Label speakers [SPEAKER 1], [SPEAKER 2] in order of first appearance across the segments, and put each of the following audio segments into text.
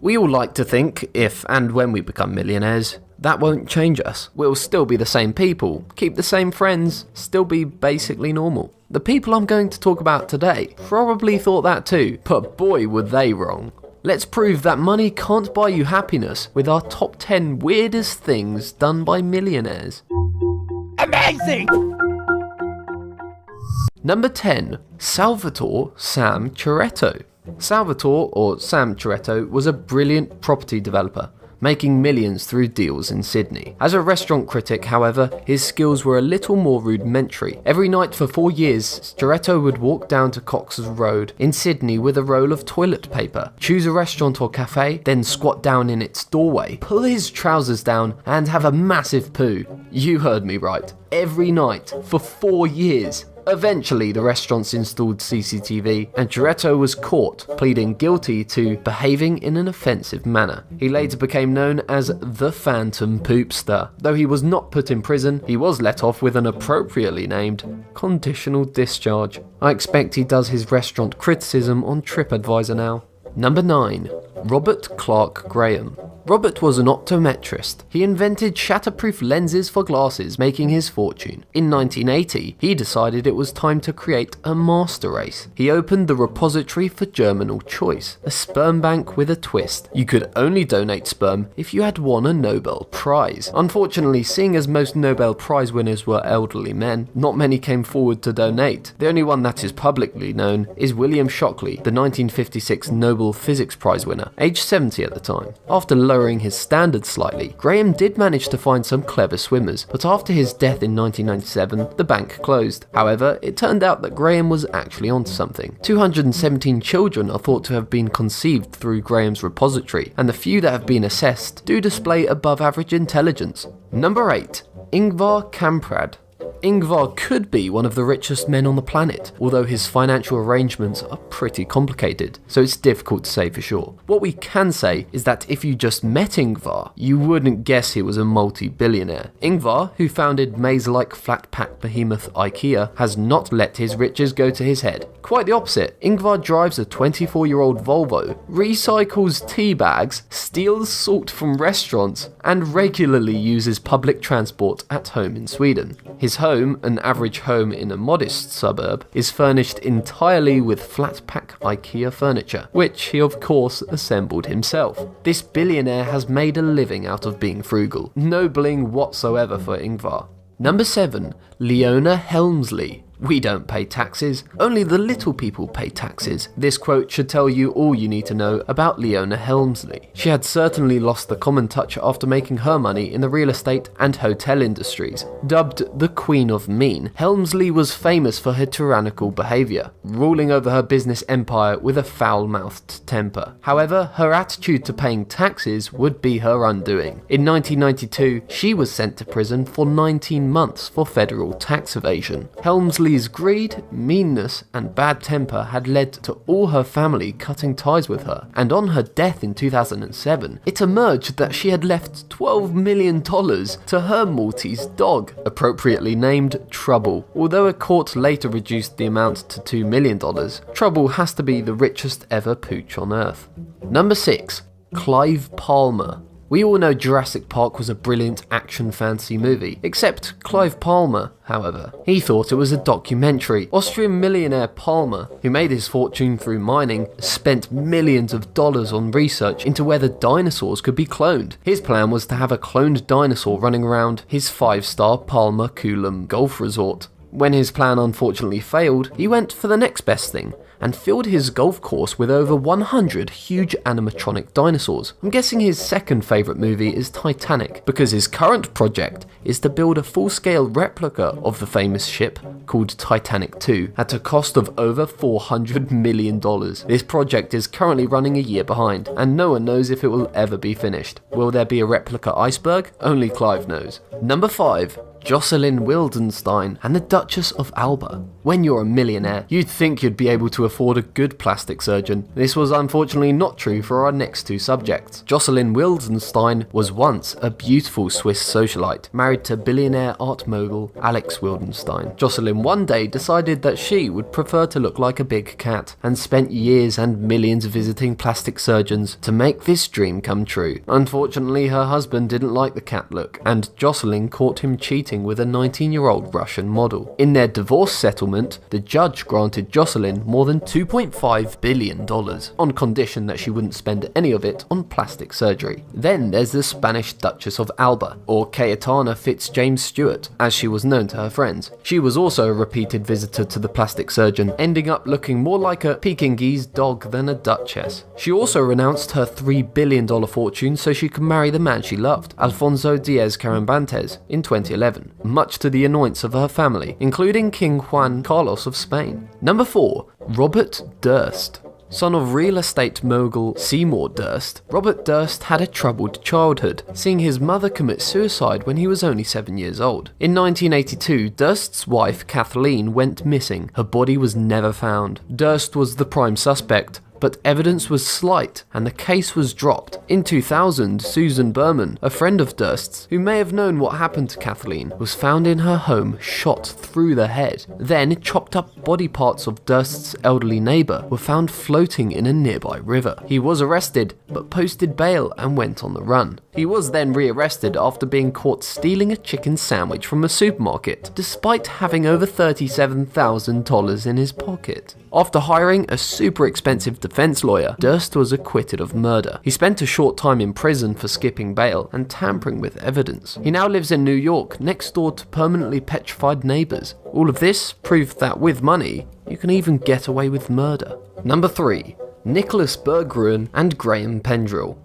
[SPEAKER 1] We all like to think, if and when we become millionaires, that won't change us. We'll still be the same people, keep the same friends, still be basically normal. The people I'm going to talk about today probably thought that too, but boy were they wrong. Let's prove that money can't buy you happiness with our top 10 weirdest things done by millionaires.
[SPEAKER 2] Amazing!
[SPEAKER 1] Number 10. Salvatore Sam Ceretto. Salvatore, or Sam Ceretto, was a brilliant property developer, making millions through deals in Sydney. As a restaurant critic, however, his skills were a little more rudimentary. Every night for 4 years, Ceretto would walk down to Cox's Road in Sydney with a roll of toilet paper, choose a restaurant or cafe, then squat down in its doorway, pull his trousers down, and have a massive poo. You heard me right. Every night for 4 years. Eventually, the restaurants installed CCTV, and Ceretto was caught, pleading guilty to behaving in an offensive manner. He later became known as the Phantom Poopster. Though he was not put in prison, he was let off with an appropriately named conditional discharge. I expect he does his restaurant criticism on TripAdvisor now. Number 9. Robert Clark Graham. Robert was an optometrist. He invented shatterproof lenses for glasses, making his fortune. In 1980, he decided it was time to create a master race. He opened the Repository for Germinal Choice, a sperm bank with a twist. You could only donate sperm if you had won a Nobel Prize. Unfortunately, seeing as most Nobel Prize winners were elderly men, not many came forward to donate. The only one that is publicly known is William Shockley, the 1956 Nobel Physics Prize winner, aged 70 at the time. After lowering his standards slightly, Graham did manage to find some clever swimmers, but after his death in 1997, the bank closed. However, it turned out that Graham was actually onto something. 217 children are thought to have been conceived through Graham's repository, and the few that have been assessed do display above average intelligence. Number 8. Ingvar Kamprad. Ingvar could be one of the richest men on the planet, although his financial arrangements are pretty complicated, so it's difficult to say for sure. What we can say is that if you just met Ingvar, you wouldn't guess he was a multi-billionaire. Ingvar, who founded maze-like flat-pack behemoth IKEA, has not let his riches go to his head. Quite the opposite. Ingvar drives a 24-year-old Volvo, recycles tea bags, steals salt from restaurants, and regularly uses public transport at home in Sweden. His home, an average home in a modest suburb, is furnished entirely with flat-pack IKEA furniture, which he of course assembled himself. This billionaire has made a living out of being frugal. No bling whatsoever for Ingvar. Number 7. Leona Helmsley. We don't pay taxes, only the little people pay taxes. This quote should tell you all you need to know about Leona Helmsley. She had certainly lost the common touch after making her money in the real estate and hotel industries. Dubbed the Queen of Mean, Helmsley was famous for her tyrannical behaviour, ruling over her business empire with a foul-mouthed temper. However, her attitude to paying taxes would be her undoing. In 1992, she was sent to prison for 19 months for federal tax evasion. Helmsley's greed, meanness, and bad temper had led to all her family cutting ties with her, and on her death in 2007, it emerged that she had left $12 million to her Maltese dog, appropriately named Trouble. Although a court later reduced the amount to $2 million, Trouble has to be the richest ever pooch on Earth. Number 6. Clive Palmer. We all know Jurassic Park was a brilliant action fantasy movie, except Clive Palmer, however. He thought it was a documentary. Austrian millionaire Palmer, who made his fortune through mining, spent millions of dollars on research into whether dinosaurs could be cloned. His plan was to have a cloned dinosaur running around his 5-star Palmer Coulomb golf resort. When his plan unfortunately failed, he went for the next best thing, and filled his golf course with over 100 huge animatronic dinosaurs. I'm guessing his second favourite movie is Titanic, because his current project is to build a full-scale replica of the famous ship called Titanic 2 at a cost of over $400 million. This project is currently running a year behind, and no one knows if it will ever be finished. Will there be a replica iceberg? Only Clive knows. Number 5. Jocelyn Wildenstein, and the Duchess of Alba. When you're a millionaire, you'd think you'd be able to afford a good plastic surgeon. This was unfortunately not true for our next two subjects. Jocelyn Wildenstein was once a beautiful Swiss socialite, married to billionaire art mogul Alex Wildenstein. Jocelyn one day decided that she would prefer to look like a big cat, and spent years and millions visiting plastic surgeons to make this dream come true. Unfortunately, her husband didn't like the cat look, and Jocelyn caught him cheating with a 19-year-old Russian model. In their divorce settlement, the judge granted Jocelyn more than $2.5 billion, on condition that she wouldn't spend any of it on plastic surgery. Then there's the Spanish Duchess of Alba, or Cayetana Fitz-James Stewart, as she was known to her friends. She was also a repeated visitor to the plastic surgeon, ending up looking more like a Pekingese dog than a duchess. She also renounced her $3 billion fortune so she could marry the man she loved, Alfonso Diaz Carambantes, in 2011, much to the annoyance of her family, including King Juan Carlos of Spain. Number 4. Robert Durst. Son of real estate mogul Seymour Durst, Robert Durst had a troubled childhood, seeing his mother commit suicide when he was only 7 years old. In 1982, Durst's wife Kathleen went missing. Her body was never found. Durst was the prime suspect, but evidence was slight and the case was dropped. In 2000, Susan Berman, a friend of Durst's, who may have known what happened to Kathleen, was found in her home shot through the head. Then, chopped up body parts of Durst's elderly neighbour were found floating in a nearby river. He was arrested, but posted bail and went on the run. He was then rearrested after being caught stealing a chicken sandwich from a supermarket, despite having over $37,000 in his pocket. After hiring a super expensive defense lawyer, Durst was acquitted of murder. He spent a short time in prison for skipping bail and tampering with evidence. He now lives in New York, next door to permanently petrified neighbours. All of this proved that with money, you can even get away with murder. Number 3. Nicholas Berggruen and Graham Pendrell.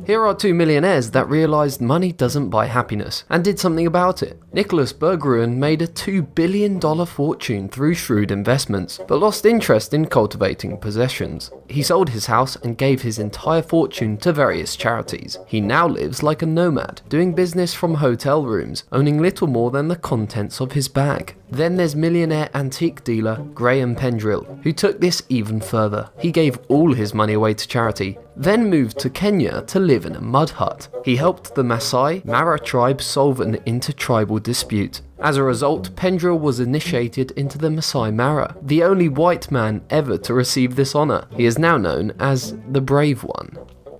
[SPEAKER 1] Here are two millionaires that realised money doesn't buy happiness, and did something about it. Nicholas Berggruen made a $2 billion fortune through shrewd investments, but lost interest in cultivating possessions. He sold his house and gave his entire fortune to various charities. He now lives like a nomad, doing business from hotel rooms, owning little more than the contents of his bag. Then there's millionaire antique dealer Graham Pendrell, who took this even further. He gave all his money away to charity, then moved to Kenya to live in a mud hut. He helped the Masai Mara tribe solve an intertribal dispute. As a result, Pendrell was initiated into the Masai Mara, the only white man ever to receive this honour. He is now known as the Brave One.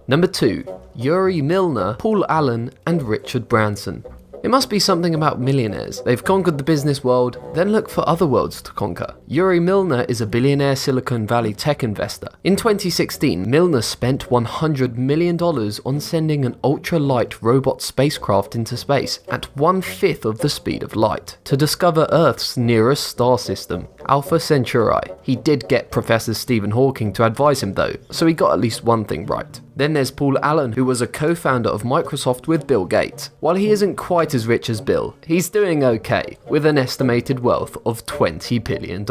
[SPEAKER 1] Number 2. Yuri Milner, Paul Allen, and Richard Branson. It must be something about millionaires. They've conquered the business world, then look for other worlds to conquer. Yuri Milner is a billionaire Silicon Valley tech investor. In 2016, Milner spent $100 million on sending an ultra-light robot spacecraft into space at 1/5 of the speed of light to discover Earth's nearest star system, Alpha Centauri. He did get Professor Stephen Hawking to advise him though, so he got at least one thing right. Then there's Paul Allen, who was a co-founder of Microsoft with Bill Gates. While he isn't quite as rich as Bill, he's doing okay, with an estimated wealth of $20 billion.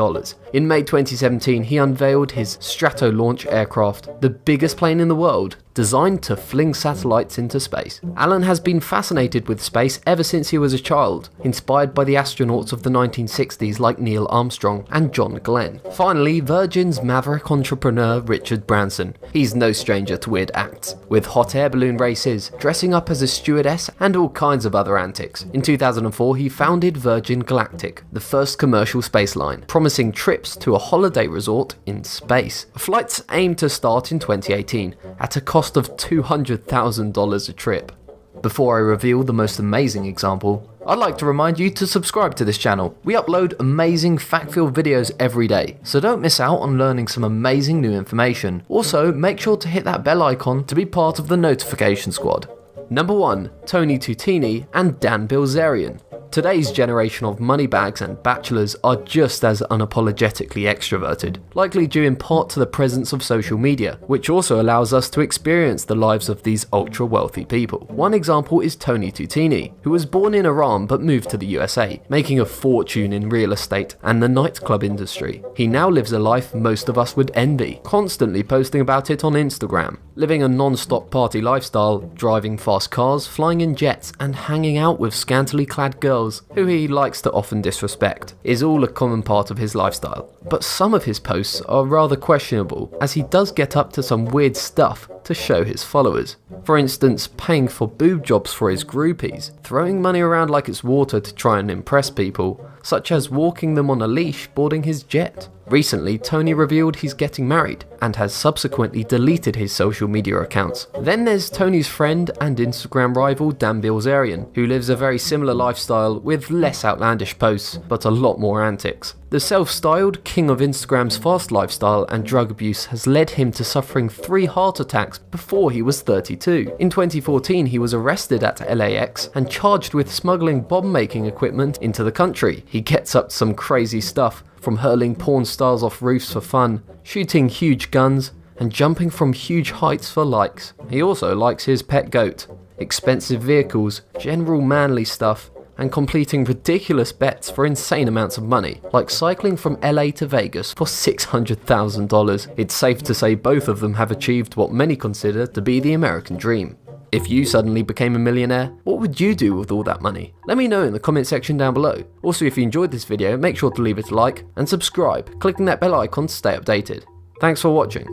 [SPEAKER 1] In May 2017, he unveiled his Stratolaunch aircraft, the biggest plane in the world, designed to fling satellites into space. Allen has been fascinated with space ever since he was a child, inspired by the astronauts of the 1960s like Neil Armstrong and John Glenn. Finally, Virgin's maverick entrepreneur Richard Branson. He's no stranger to weird acts, with hot air balloon races, dressing up as a stewardess, and all kinds of other antics. In 2004, he founded Virgin Galactic, the first commercial space line, promising trips to a holiday resort in space. Flights aim to start in 2018, at a cost of $200,000 a trip. Before I reveal the most amazing example, I'd like to remind you to subscribe to this channel. We upload amazing fact-filled videos every day, so don't miss out on learning some amazing new information. Also, make sure to hit that bell icon to be part of the notification squad. Number 1. Tony Tutini and Dan Bilzerian. Today's generation of moneybags and bachelors are just as unapologetically extroverted, likely due in part to the presence of social media, which also allows us to experience the lives of these ultra-wealthy people. One example is Tony Tutini, who was born in Iran but moved to the USA, making a fortune in real estate and the nightclub industry. He now lives a life most of us would envy, constantly posting about it on Instagram. living a non-stop party lifestyle, driving fast cars, flying in jets, and hanging out with scantily clad girls, who he likes to often disrespect, is all a common part of his lifestyle. But some of his posts are rather questionable, as he does get up to some weird stuff to show his followers. For instance, paying for boob jobs for his groupies, throwing money around like it's water to try and impress people, such as walking them on a leash boarding his jet. Recently, Tony revealed he's getting married and has subsequently deleted his social media accounts. Then there's Tony's friend and Instagram rival Dan Bilzerian, who lives a very similar lifestyle with less outlandish posts, but a lot more antics. The self-styled king of Instagram's fast lifestyle and drug abuse has led him to suffering 3 heart attacks before he was 32. In 2014, he was arrested at LAX and charged with smuggling bomb-making equipment into the country. He gets up to some crazy stuff, from hurling porn stars off roofs for fun, shooting huge guns, and jumping from huge heights for likes. He also likes his pet goat, expensive vehicles, general manly stuff, and completing ridiculous bets for insane amounts of money, like cycling from LA to Vegas for $600,000. It's safe to say both of them have achieved what many consider to be the American dream. If you suddenly became a millionaire, what would you do with all that money? Let me know in the comment section down below. Also, if you enjoyed this video, make sure to leave it a like and subscribe, clicking that bell icon to stay updated. Thanks for watching.